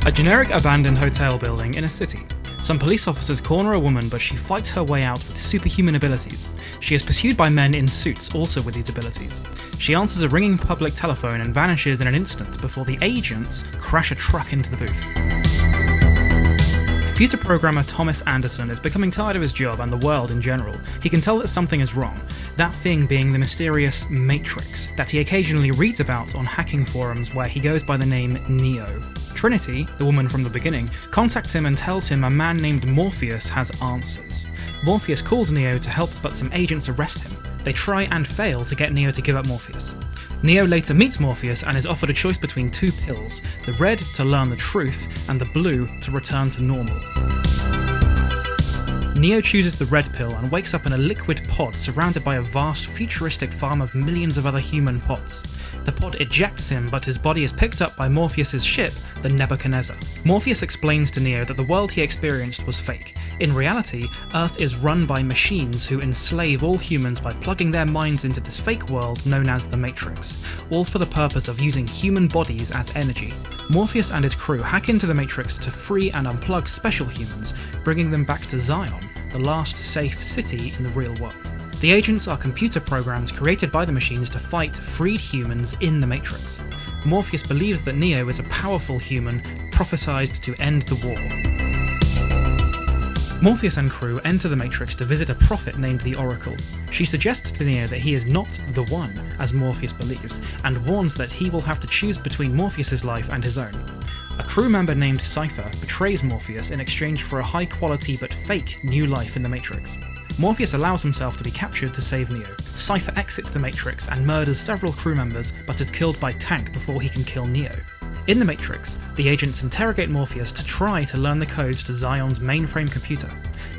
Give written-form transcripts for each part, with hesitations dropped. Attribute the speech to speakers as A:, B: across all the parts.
A: A generic abandoned hotel building in a city. Some police officers corner a woman, but she fights her way out with superhuman abilities. She is pursued by men in suits also with these abilities. She answers a ringing public telephone and vanishes in an instant before the agents crash a truck into the booth. Computer programmer Thomas Anderson is becoming tired of his job and the world in general. He can tell that something is wrong, that thing being the mysterious Matrix that he occasionally reads about on hacking forums where he goes by the name Neo. Trinity, the woman from the beginning, contacts him and tells him a man named Morpheus has answers. Morpheus calls Neo to help, but some agents arrest him. They try and fail to get Neo to give up Morpheus. Neo later meets Morpheus and is offered a choice between two pills, the red to learn the truth and the blue to return to normal. Neo chooses the red pill and wakes up in a liquid pod surrounded by a vast futuristic farm of millions of other human pods. The pod ejects him, but his body is picked up by Morpheus' ship, the Nebuchadnezzar. Morpheus explains to Neo that the world he experienced was fake. In reality, Earth is run by machines who enslave all humans by plugging their minds into this fake world known as the Matrix, all for the purpose of using human bodies as energy. Morpheus and his crew hack into the Matrix to free and unplug special humans, bringing them back to Zion, the last safe city in the real world. The agents are computer programs created by the machines to fight freed humans in the Matrix. Morpheus believes that Neo is a powerful human prophesized to end the war. Morpheus and crew enter the Matrix to visit a prophet named the Oracle. She suggests to Neo that he is not the one, as Morpheus believes, and warns that he will have to choose between Morpheus' life and his own. A crew member named Cypher betrays Morpheus in exchange for a high-quality but fake new life in the Matrix. Morpheus allows himself to be captured to save Neo. Cypher exits the Matrix and murders several crew members, but is killed by Tank before he can kill Neo. In the Matrix, the agents interrogate Morpheus to try to learn the codes to Zion's mainframe computer.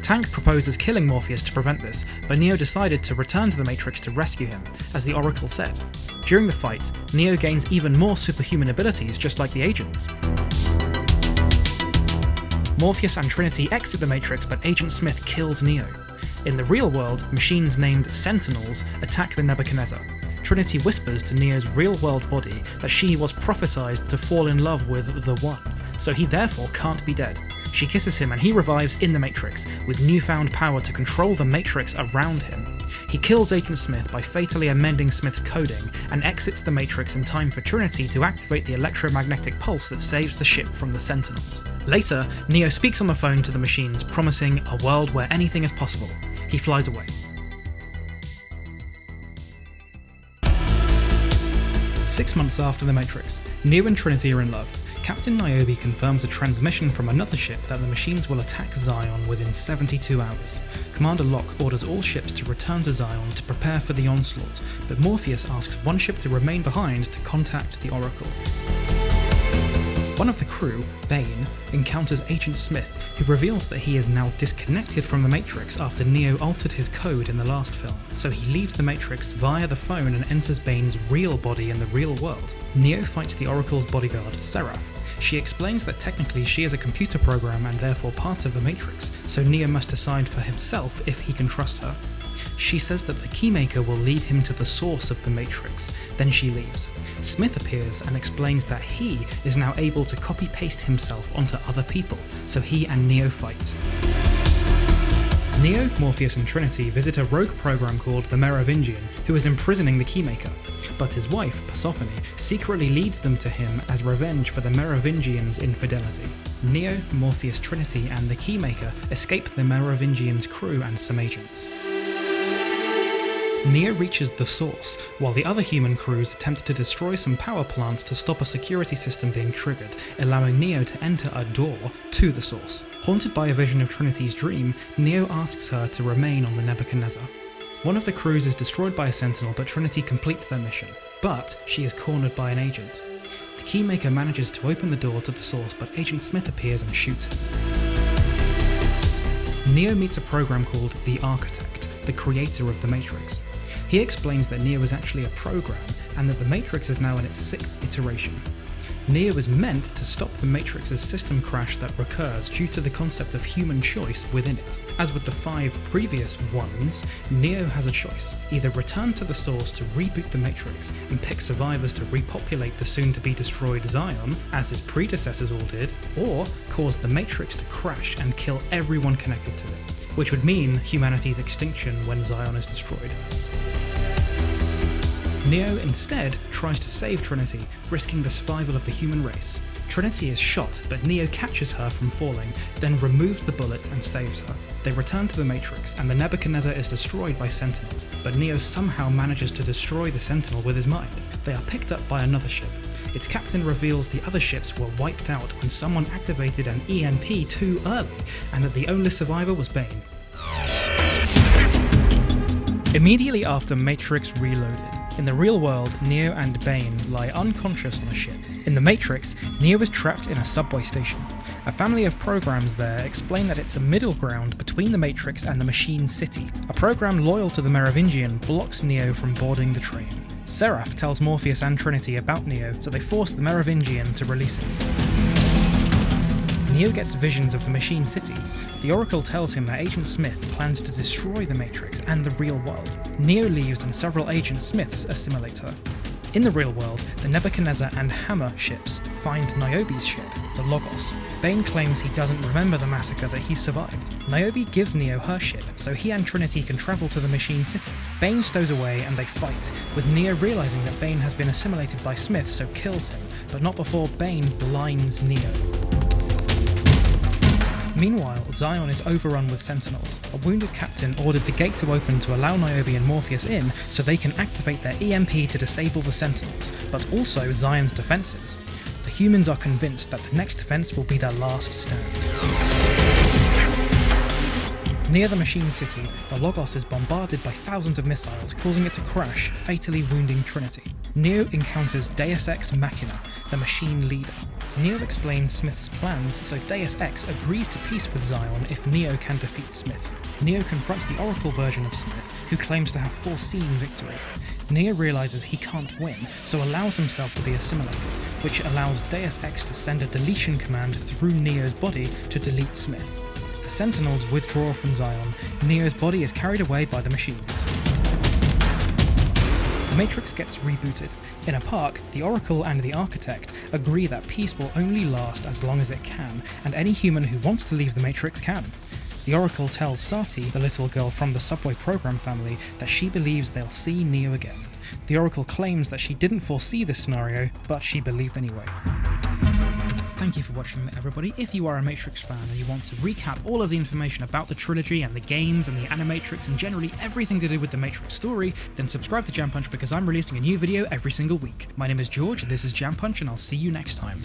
A: Tank proposes killing Morpheus to prevent this, but Neo decided to return to the Matrix to rescue him, as the Oracle said. During the fight, Neo gains even more superhuman abilities just like the agents. Morpheus and Trinity exit the Matrix, but Agent Smith kills Neo. In the real world, machines named Sentinels attack the Nebuchadnezzar. Trinity whispers to Neo's real-world body that she was prophesied to fall in love with the One, so he therefore can't be dead. She kisses him and he revives in the Matrix, with newfound power to control the Matrix around him. He kills Agent Smith by fatally amending Smith's coding, and exits the Matrix in time for Trinity to activate the electromagnetic pulse that saves the ship from the Sentinels. Later, Neo speaks on the phone to the machines, promising a world where anything is possible. He flies away. Six months after the Matrix, Neo and Trinity are in love. Captain Niobe confirms a transmission from another ship that the machines will attack Zion within 72 hours. Commander Locke orders all ships to return to Zion to prepare for the onslaught, but Morpheus asks one ship to remain behind to contact the Oracle. One of the crew, Bane, encounters Agent Smith, who reveals that he is now disconnected from the Matrix after Neo altered his code in the last film, so he leaves the Matrix via the phone and enters Bane's real body in the real world. Neo fights the Oracle's bodyguard, Seraph. She explains that technically she is a computer program and therefore part of the Matrix, so Neo must decide for himself if he can trust her. She says that the Keymaker will lead him to the source of the Matrix, then she leaves. Smith appears and explains that he is now able to copy-paste himself onto other people, so he and Neo fight. Neo, Morpheus and Trinity visit a rogue program called the Merovingian, who is imprisoning the Keymaker, but his wife, Persephone, secretly leads them to him as revenge for the Merovingian's infidelity. Neo, Morpheus, Trinity and the Keymaker escape the Merovingian's crew and some agents. Neo reaches the source, while the other human crews attempt to destroy some power plants to stop a security system being triggered, allowing Neo to enter a door to the source. Haunted by a vision of Trinity's dream, Neo asks her to remain on the Nebuchadnezzar. One of the crews is destroyed by a Sentinel, but Trinity completes their mission, but she is cornered by an agent. The Keymaker manages to open the door to the source, but Agent Smith appears and shoots him. Neo meets a program called the Architect, the creator of the Matrix. He explains that Neo is actually a program, and that the Matrix is now in its 6th iteration. Neo is meant to stop the Matrix's system crash that recurs due to the concept of human choice within it. As with the 5 previous ones, Neo has a choice: either return to the source to reboot the Matrix and pick survivors to repopulate the soon-to-be destroyed Zion, as his predecessors all did, or cause the Matrix to crash and kill everyone connected to it, which would mean humanity's extinction when Zion is destroyed. Neo instead tries to save Trinity, risking the survival of the human race. Trinity is shot, but Neo catches her from falling, then removes the bullet and saves her. They return to the Matrix, and the Nebuchadnezzar is destroyed by Sentinels, but Neo somehow manages to destroy the Sentinel with his mind. They are picked up by another ship. Its captain reveals the other ships were wiped out when someone activated an EMP too early, and that the only survivor was Bane. Immediately after Matrix Reloaded, in the real world, Neo and Bane lie unconscious on a ship. In the Matrix, Neo is trapped in a subway station. A family of programs there explain that it's a middle ground between the Matrix and the Machine City. A program loyal to the Merovingian blocks Neo from boarding the train. Seraph tells Morpheus and Trinity about Neo, so they force the Merovingian to release him. Neo gets visions of the Machine City. The Oracle tells him that Agent Smith plans to destroy the Matrix and the real world. Neo leaves and several Agent Smiths assimilate her. In the real world, the Nebuchadnezzar and Hammer ships find Niobe's ship, the Logos. Bane claims he doesn't remember the massacre that he survived. Niobe gives Neo her ship, so he and Trinity can travel to the Machine City. Bane stows away and they fight, with Neo realizing that Bane has been assimilated by Smith, so kills him, but not before Bane blinds Neo. Meanwhile, Zion is overrun with Sentinels. A wounded captain ordered the gate to open to allow Niobe and Morpheus in so they can activate their EMP to disable the Sentinels, but also Zion's defences. The humans are convinced that the next defence will be their last stand. Near the Machine City, the Logos is bombarded by thousands of missiles, causing it to crash, fatally wounding Trinity. Neo encounters Deus Ex Machina, the machine leader. Neo explains Smith's plans, so Deus Ex agrees to peace with Zion if Neo can defeat Smith. Neo confronts the Oracle version of Smith, who claims to have foreseen victory. Neo realizes he can't win, so allows himself to be assimilated, which allows Deus Ex to send a deletion command through Neo's body to delete Smith. The Sentinels withdraw from Zion. Neo's body is carried away by the machines. The Matrix gets rebooted. In a park, the Oracle and the Architect agree that peace will only last as long as it can, and any human who wants to leave the Matrix can. The Oracle tells Sati, the little girl from the Subway program family, that she believes they'll see Neo again. The Oracle claims that she didn't foresee this scenario, but she believed anyway. Thank you for watching, everybody. If you are a Matrix fan and you want to recap all of the information about the trilogy and the games and the Animatrix and generally everything to do with the Matrix story, then subscribe to Jam Punch because I'm releasing a new video every single week. My name is George, this is Jam Punch, and I'll see you next time.